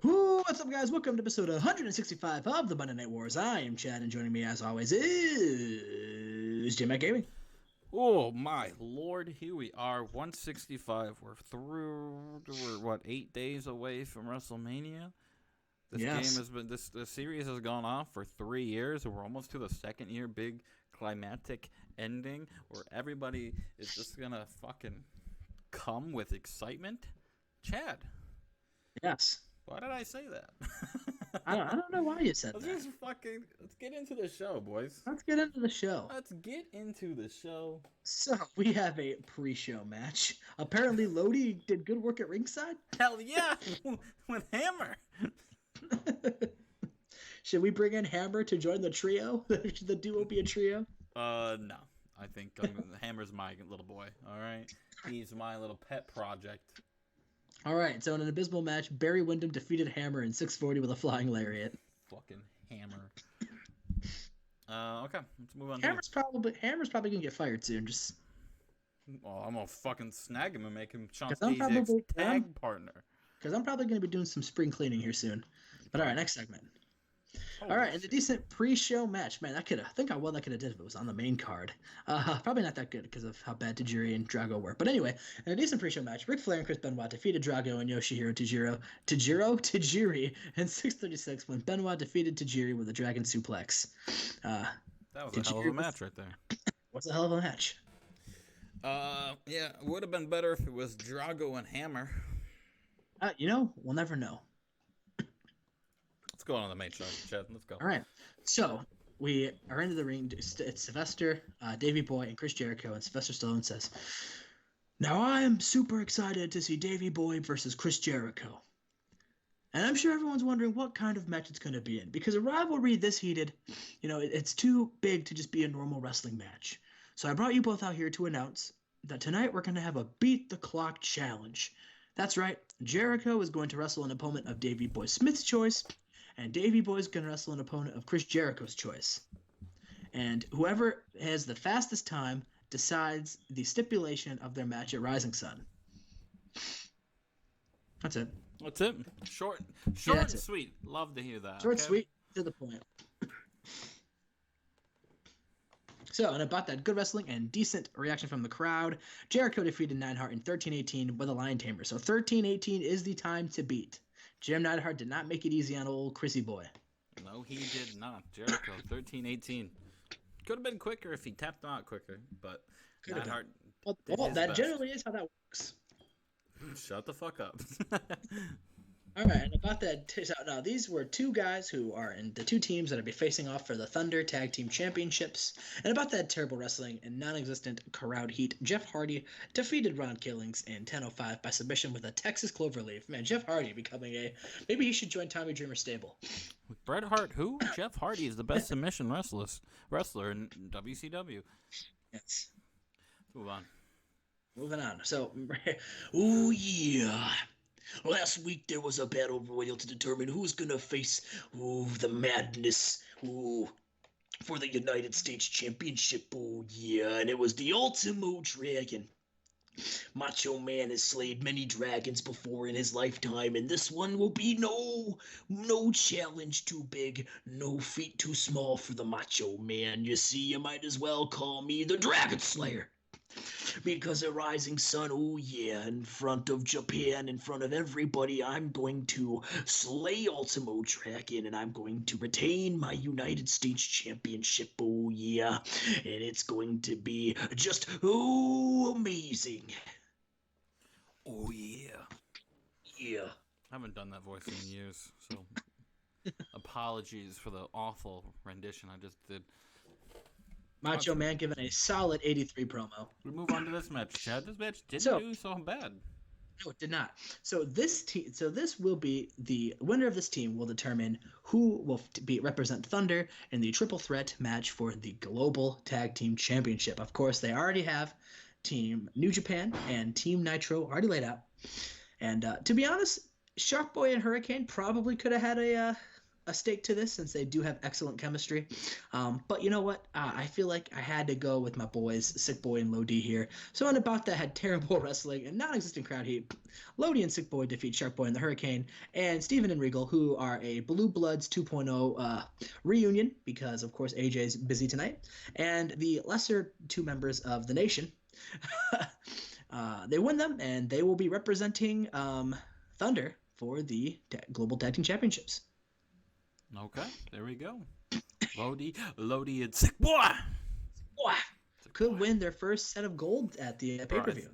What's up, guys? Welcome to episode 165 of the Monday Night Wars. I am Chad, and joining me, as always, is Jmack Gaming. Oh my lord, here we are, 165. We're 8 days away from WrestleMania? This series has gone off for 3 years, and we're almost to the second year, big climactic ending, where everybody is just gonna fucking come with excitement. Chad. Yes. Why did I say that? I don't know why you said that. Let's get into the show, boys. Let's get into the show. So, we have a pre-show match. Apparently, Lodi did good work at ringside. Hell yeah! With Hammer! Should we bring in Hammer to join the trio? Should the duo be a trio? No. I think Hammer's my little boy, alright? He's my little pet project. Alright, so in an abysmal match, Barry Windham defeated Hammer in 640 with a flying lariat. Fucking Hammer. Okay, let's move on. Hammer's probably gonna get fired soon, I'm gonna fucking snag him and make him Sean Stasiak's tag partner. Because I'm probably gonna be doing some spring cleaning here soon. But alright, next segment. Alright, and a decent pre-show match. Man, that could have did if it was on the main card. Probably not that good because of how bad Tajiri and Drago were. But anyway, in a decent pre-show match, Ric Flair and Chris Benoit defeated Drago and Yoshihiro Tajiri in 636 when Benoit defeated Tajiri with a dragon suplex. That was a hell of a match right there. What's a hell of a match? Yeah, it would have been better if it was Drago and Hammer. We'll never know. Let's go on the main show, Chad. Let's go. All right. So we are into the ring. It's Sylvester, Davey Boy, and Chris Jericho. And Sylvester Stallone says, "Now I am super excited to see Davey Boy versus Chris Jericho." And I'm sure everyone's wondering what kind of match it's going to be in. Because a rivalry this heated, it's too big to just be a normal wrestling match. So I brought you both out here to announce that tonight we're going to have a Beat the Clock challenge. That's right. Jericho is going to wrestle an opponent of Davey Boy Smith's choice. And Davey Boy is going to wrestle an opponent of Chris Jericho's choice. And whoever has the fastest time decides the stipulation of their match at Rising Sun. That's it. Short and sweet. Love to hear that. Short, sweet, to the point. So, and about that good wrestling and decent reaction from the crowd, Jericho defeated Neidhart in 13-18 with a Lion Tamer. So 13-18 is the time to beat. Jim Neidhart did not make it easy on old Chrissy boy. No, he did not. Jericho, 13-18. Could have been quicker if he tapped him out quicker, but Neidhart Well, that generally is how that works. Shut the fuck up. All right, and about that, now these were two guys who are in the two teams that will be facing off for the Thunder Tag Team Championships. And about that terrible wrestling and non-existent crowd heat, Jeff Hardy defeated Ron Killings in 10:05 by submission with a Texas Cloverleaf. Man, Jeff Hardy becoming maybe he should join Tommy Dreamer stable. Bret Hart, who? Jeff Hardy is the best submission wrestler in WCW. Yes. Let's move on. Moving on. So, oh yeah. Last week there was a battle royal to determine who's gonna face the madness for the United States Championship. Oh yeah, and it was the Ultimo Dragon. Macho Man has slayed many dragons before in his lifetime, and this one will be no challenge too big, no feat too small for the Macho Man. You see, you might as well call me the Dragon Slayer. Because at Rising Sun, oh yeah, in front of Japan, in front of everybody, I'm going to slay Ultimo Dragon, and I'm going to retain my United States Championship, oh yeah, and it's going to be just, amazing. Oh yeah. Yeah. I haven't done that voice in years, so apologies for the awful rendition I just did. Macho Man given a solid 83 promo. We move on to this match, Chad. This match didn't do so bad. No, it did not. So this will be the winner of this team will determine who will represent Thunder in the triple threat match for the Global Tag Team Championship. Of course, they already have Team New Japan and Team Nitro already laid out. And to be honest, Shark Boy and Hurricane probably could have had a stake to this since they do have excellent chemistry. But you know what? I feel like I had to go with my boys, Sick Boy and Low D here. So on about that had terrible wrestling and non-existent crowd heat. Low D and Sick Boy defeat Shark Boy and the Hurricane, and Steven and Regal, who are a Blue Bloods 2.0 reunion because of course AJ's busy tonight, and the lesser two members of the Nation. They win them, and they will be representing Thunder for the Global Tag Team Championships. Okay, there we go. Lodi, and Sick Boy. Could win their first set of gold at the pay-per-view.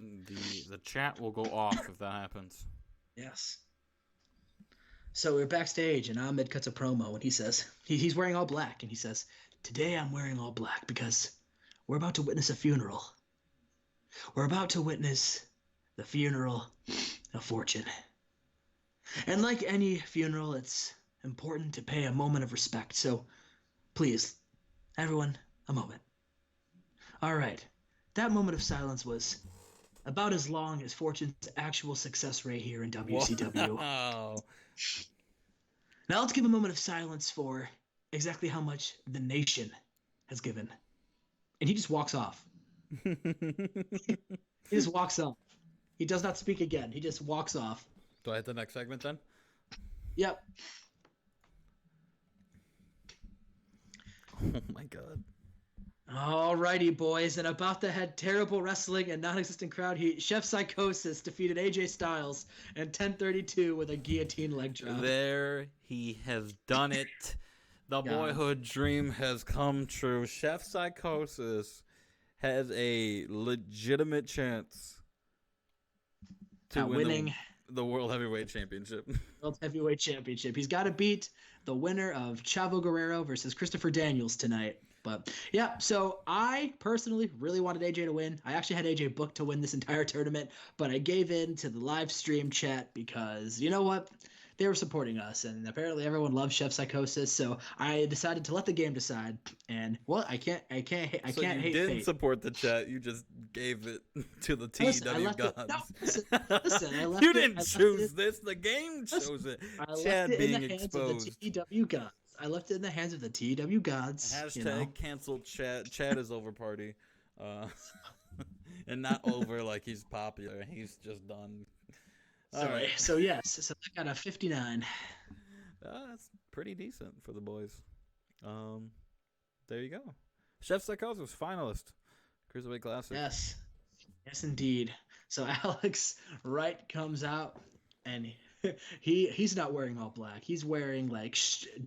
The chat will go off if that happens. Yes. So we're backstage, and Ahmed cuts a promo, and he says, he's wearing all black, and he says, "Today I'm wearing all black because we're about to witness a funeral. We're about to witness the funeral of Fortune. And like any funeral, it's important to pay a moment of respect. So please, everyone, a moment." All right. That moment of silence was about as long as Fortune's actual success rate here in WCW. Wow. Now let's give a moment of silence for exactly how much the Nation has given. And he just walks off. He just walks off. He does not speak again. He just walks off. Do I hit the next segment then? Yep. Oh my god. Alrighty, boys, and about to head terrible wrestling and non-existent crowd heat. Chef Psychosis defeated AJ Styles in 10:32 with a guillotine leg drop. There he has done it. The boyhood dream has come true. Chef Psychosis has a legitimate chance to win the World Heavyweight Championship. World Heavyweight Championship. He's got to beat the winner of Chavo Guerrero versus Christopher Daniels tonight. But yeah, so I personally really wanted AJ to win. I actually had AJ booked to win this entire tournament, but I gave in to the live stream chat because you know what? They were supporting us, and apparently everyone loves Chef Psychosis. So I decided to let the game decide. And well, I can't hate fate. You didn't support the chat. You just gave it to the TW gods. Listen, I left you didn't choose this. The game chose it. Chad being exposed. The TW gods. I left it in the hands of the TW gods. Hashtag canceled chat. Chat is over party. And not over like he's popular. He's just done. Sorry. Right. So yes, so I got a 59. That's pretty decent for the boys. There you go. Chef Psychosis finalist, Cruiserweight Classic. Yes, indeed. So Alex Wright comes out, and he's not wearing all black. He's wearing like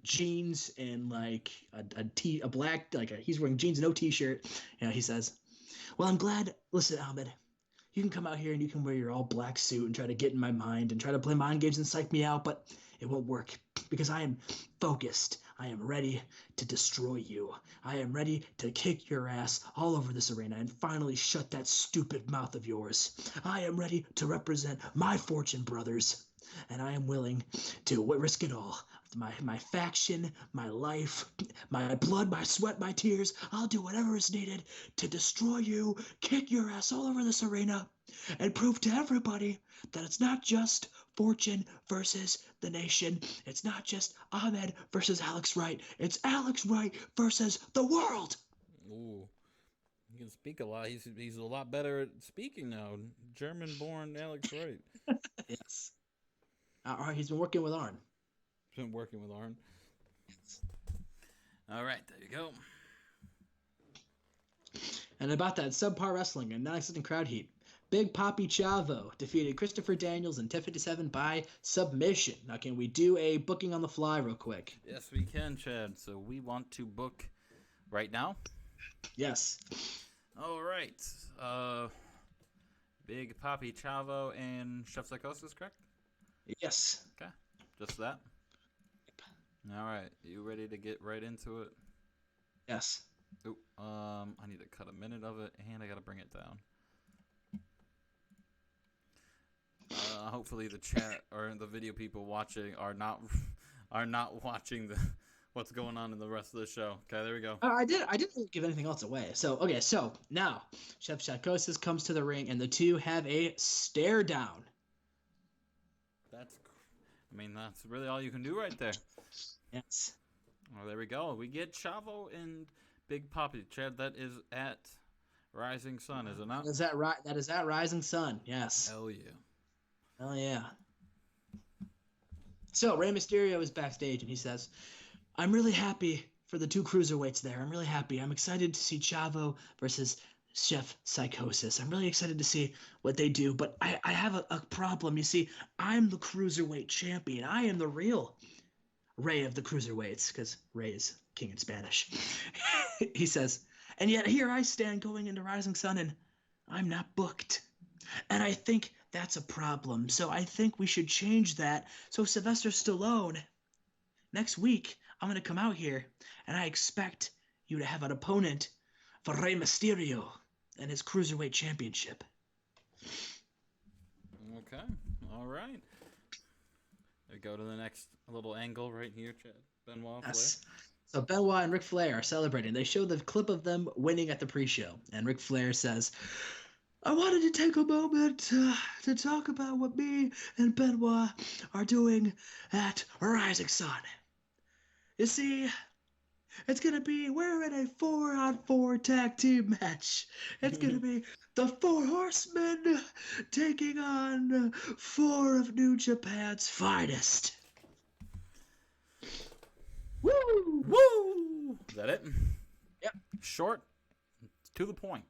jeans and like a black he's wearing jeans and no t-shirt. He says, "Well, I'm glad. Listen, Ahmed. You can come out here and you can wear your all black suit and try to get in my mind and try to play mind games and psych me out, but it won't work because I am focused. I am ready to destroy you. I am ready to kick your ass all over this arena and finally shut that stupid mouth of yours. I am ready to represent my Fortune brothers, and I am willing to risk it all. My faction, my life, my blood, my sweat, my tears. I'll do whatever is needed to destroy you, kick your ass all over this arena, and prove to everybody that it's not just Fortune versus the Nation. It's not just Ahmed versus Alex Wright. It's Alex Wright versus the world." Ooh. He can speak a lot. He's a lot better at speaking now. German-born Alex Wright. Yes. He's been working with Arn. Been working with Arn. All right, there you go. And about that subpar wrestling and non-existent crowd heat, Big Papi Chavo defeated Christopher Daniels in 10:57 by submission. Now, can we do a booking on the fly real quick? Yes, we can, Chad. So we want to book right now? Yes. All right. Big Papi Chavo and Chef Psychosis, correct? Yes. Okay. Just that? All right, you ready to get right into it? Yes. Ooh, I need to cut a minute of it, and I gotta bring it down. Hopefully the chat or the video people watching are not watching what's going on in the rest of the show. Okay, there we go. I didn't give anything else away. So now Chef Psychosis comes to the ring, and the two have a stare down. mean, that's really all you can do right there. Yes. Well, there we go. We get Chavo and Big Papi. Chad, that is at Rising Sun, is it not? That is at Rising Sun. Yes. Hell yeah. Hell yeah. So Rey Mysterio is backstage and he says, "I'm really happy for the two cruiserweights there. I'm really happy. I'm excited to see Chavo versus Chef Psychosis. I'm really excited to see what they do. But I have a problem. You see, I'm the cruiserweight champion. I am the real Rey of the cruiserweights, because Rey is king in Spanish." He says, "And yet here I stand going into Rising Sun and I'm not booked. And I think that's a problem. So I think we should change that. So Sylvester Stallone, next week, I'm going to come out here and I expect you to have an opponent for Rey Mysterio and his Cruiserweight Championship." Okay. All right. We go to the next little angle right here, Chad. Benoit, Yes. So Benoit and Ric Flair are celebrating. They show the clip of them winning at the pre-show. And Ric Flair says, "I wanted to take a moment to talk about what me and Benoit are doing at Rising Sun. You see, we're in a 4-on-4 tag team match. It's going to be the Four Horsemen taking on 4 of New Japan's finest." Woo! Woo! Is that it? Yep. Short, to the point.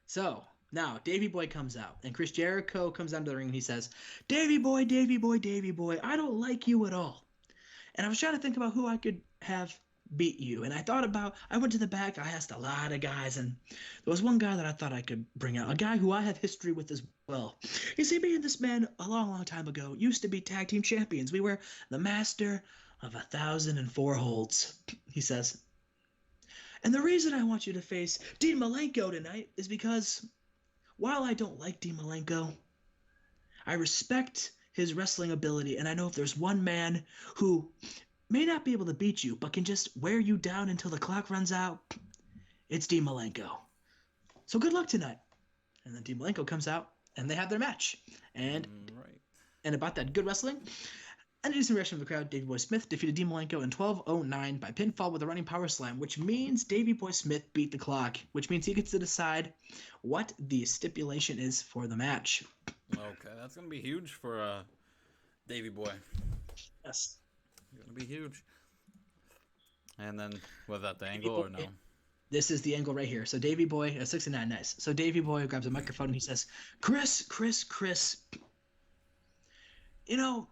So now Davey Boy comes out, and Chris Jericho comes down to the ring, and he says, "Davey Boy, Davey Boy, Davey Boy, I don't like you at all." And I was trying to think about who I could have beat you. And I went to the back, I asked a lot of guys, and there was one guy that I thought I could bring out, a guy who I have history with as well. You see, me and this man a long, long time ago used to be tag team champions. We were the master of 1,004 holds, he says. "And the reason I want you to face Dean Malenko tonight is because while I don't like Dean Malenko, I respect his wrestling ability, and I know if there's one man who may not be able to beat you, but can just wear you down until the clock runs out, it's Dean Malenko. So good luck tonight." And then Dean Malenko comes out, and they have their match. And about that good wrestling, and a decent reaction from the crowd, Davey Boy Smith defeated Dean Malenko in 12:09 by pinfall with a running power slam, which means Davey Boy Smith beat the clock, which means he gets to decide what the stipulation is for the match. Okay, that's going to be huge for Davey Boy. Yes. Going to be huge. And then, was that the angle or no? This is the angle right here. So Davey Boy, 69, nice. So Davey Boy grabs a microphone and he says, Chris, you know,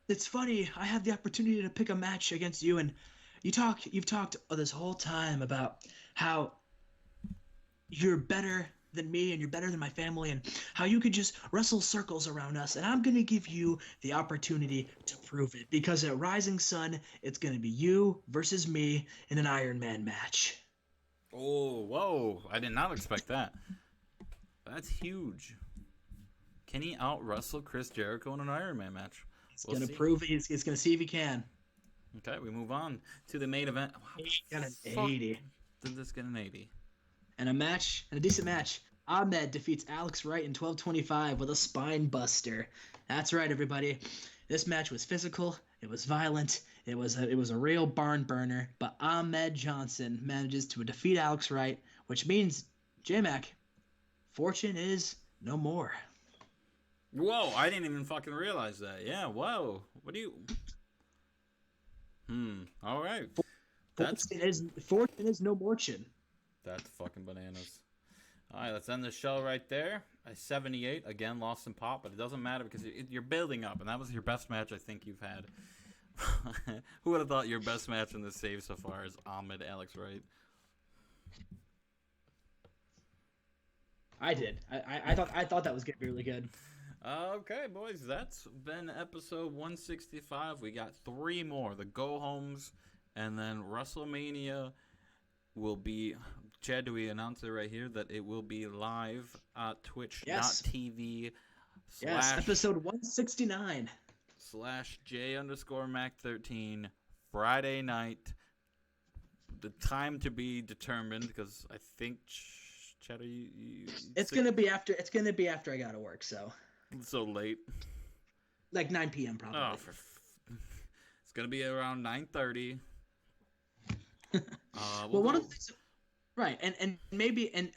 it's funny, I had the opportunity to pick a match against you, and you've talked this whole time about how you're better than me and you're better than my family and how you could just wrestle circles around us, and I'm going to give you the opportunity to prove it, because at Rising Sun, it's going to be you versus me in an Iron Man match. Oh, whoa. I did not expect that. That's huge. Can he out-wrestle Chris Jericho in an Iron Man match? He's going to prove it. He's going to see if he can. Okay, we move on to the main event. He got an 80. Did this get an 80? And a decent match. Ahmed defeats Alex Wright in 12:25 with a spine buster. That's right, everybody. This match was physical. It was violent. It was a real barn burner. But Ahmed Johnson manages to defeat Alex Wright, which means, Jmack, fortune is no more. Whoa, I didn't even fucking realize that. Yeah, whoa. What do you... all right. Fortune is no fortune. That's fucking bananas. All right, let's end the show right there. 78, again, lost some pop, but it doesn't matter because you're building up, and that was your best match I think you've had. Who would have thought your best match in the save so far is Ahmed Alex Wright? I did. I thought that was going to be really good. Okay, boys, that's been episode 165. We got 3 more. The go-homes, and then WrestleMania will be... Chad, do we announce it right here that it will be live at twitch.tv Yes, episode 169 /J_Mac13 Friday night. The time to be determined, because I think Chad, it's gonna be after I gotta work, so late. Like 9 p.m. Oh, probably. it's gonna be around 9:30. We'll Well, one of go. the things, right, and maybe, and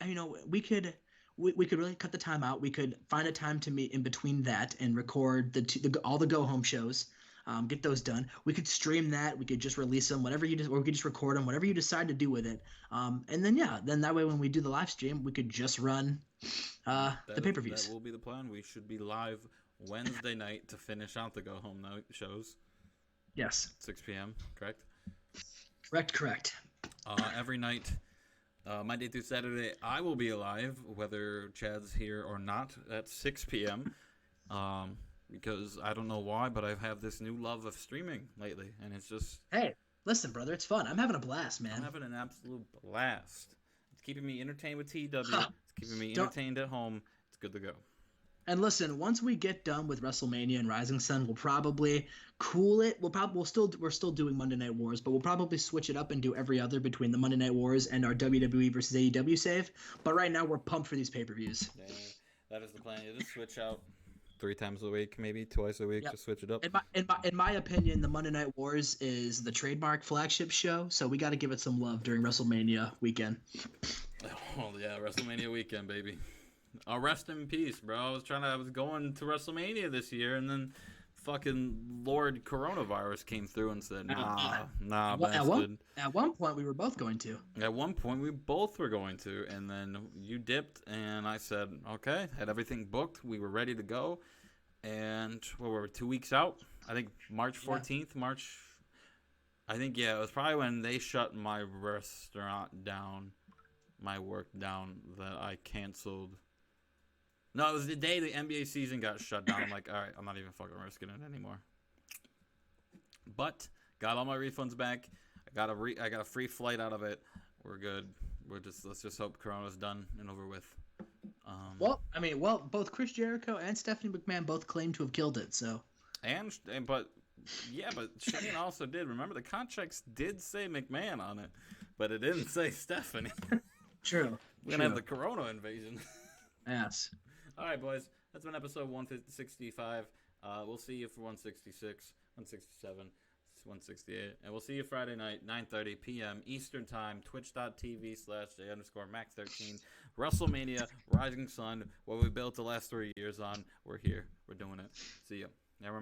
we could really cut the time out. We could find a time to meet in between that and record all the go home shows. Get those done. We could stream that. We could just release them, whatever you just, or we could just record them, whatever you decide to do with it. And then yeah, then that way when we do the live stream, we could just run the pay per That views. will be the plan. We should be live Wednesday night to finish out the go home night shows. Yes, 6 p.m. Correct. correct. Every night, Monday through Saturday, I will be alive, whether Chad's here or not, at 6 p.m. Because I don't know why, but I've had this new love of streaming lately, and it's just Hey, listen, brother, it's fun. I'm having a blast, I'm man. having an absolute blast. It's keeping me entertained with TW. Huh. It's keeping me Don't entertained at home. It's good to go. And listen, once we get done with WrestleMania and Rising Sun, we'll probably cool it. We're still doing Monday Night Wars, but we'll probably switch it up and do every other between the Monday Night Wars and our WWE versus AEW save. But right now we're pumped for these pay-per-views. Yeah, that is the plan. You just switch out 3 times a week, maybe twice a week. Yep. Just switch it up. In my opinion, the Monday Night Wars is the trademark flagship show, so we got to give it some love during WrestleMania weekend. Oh yeah, WrestleMania weekend, baby. Rest in peace, bro. I was going to WrestleMania this year, and then fucking Lord Coronavirus came through and said, nah, bastard. At one point, we were both going to. At one point, we both were going to, and then you dipped, and I said, okay, had everything booked. We were ready to go, and we're 2 weeks out. I think March 14th, I think, yeah, it was probably when they shut my restaurant down, my work down, that I canceled. No, it was the day the NBA season got shut down. I'm like, all right, I'm not even fucking risking it anymore. But got all my refunds back. I got a free flight out of it. We're good. Let's just hope Corona's done and over with. Both Chris Jericho and Stephanie McMahon both claim to have killed it. So, but Shane also did. Remember, the contracts did say McMahon on it, but it didn't say Stephanie. True. We're gonna have the Corona invasion. Yes. All right, boys. That's been episode 165. We'll see you for 166, 167, 168. And we'll see you Friday night, 9:30 p.m. Eastern Time, twitch.tv/J_Mac13. WrestleMania, Rising Sun, what we built the last 3 years on. We're here. We're doing it. See ya. Now remember.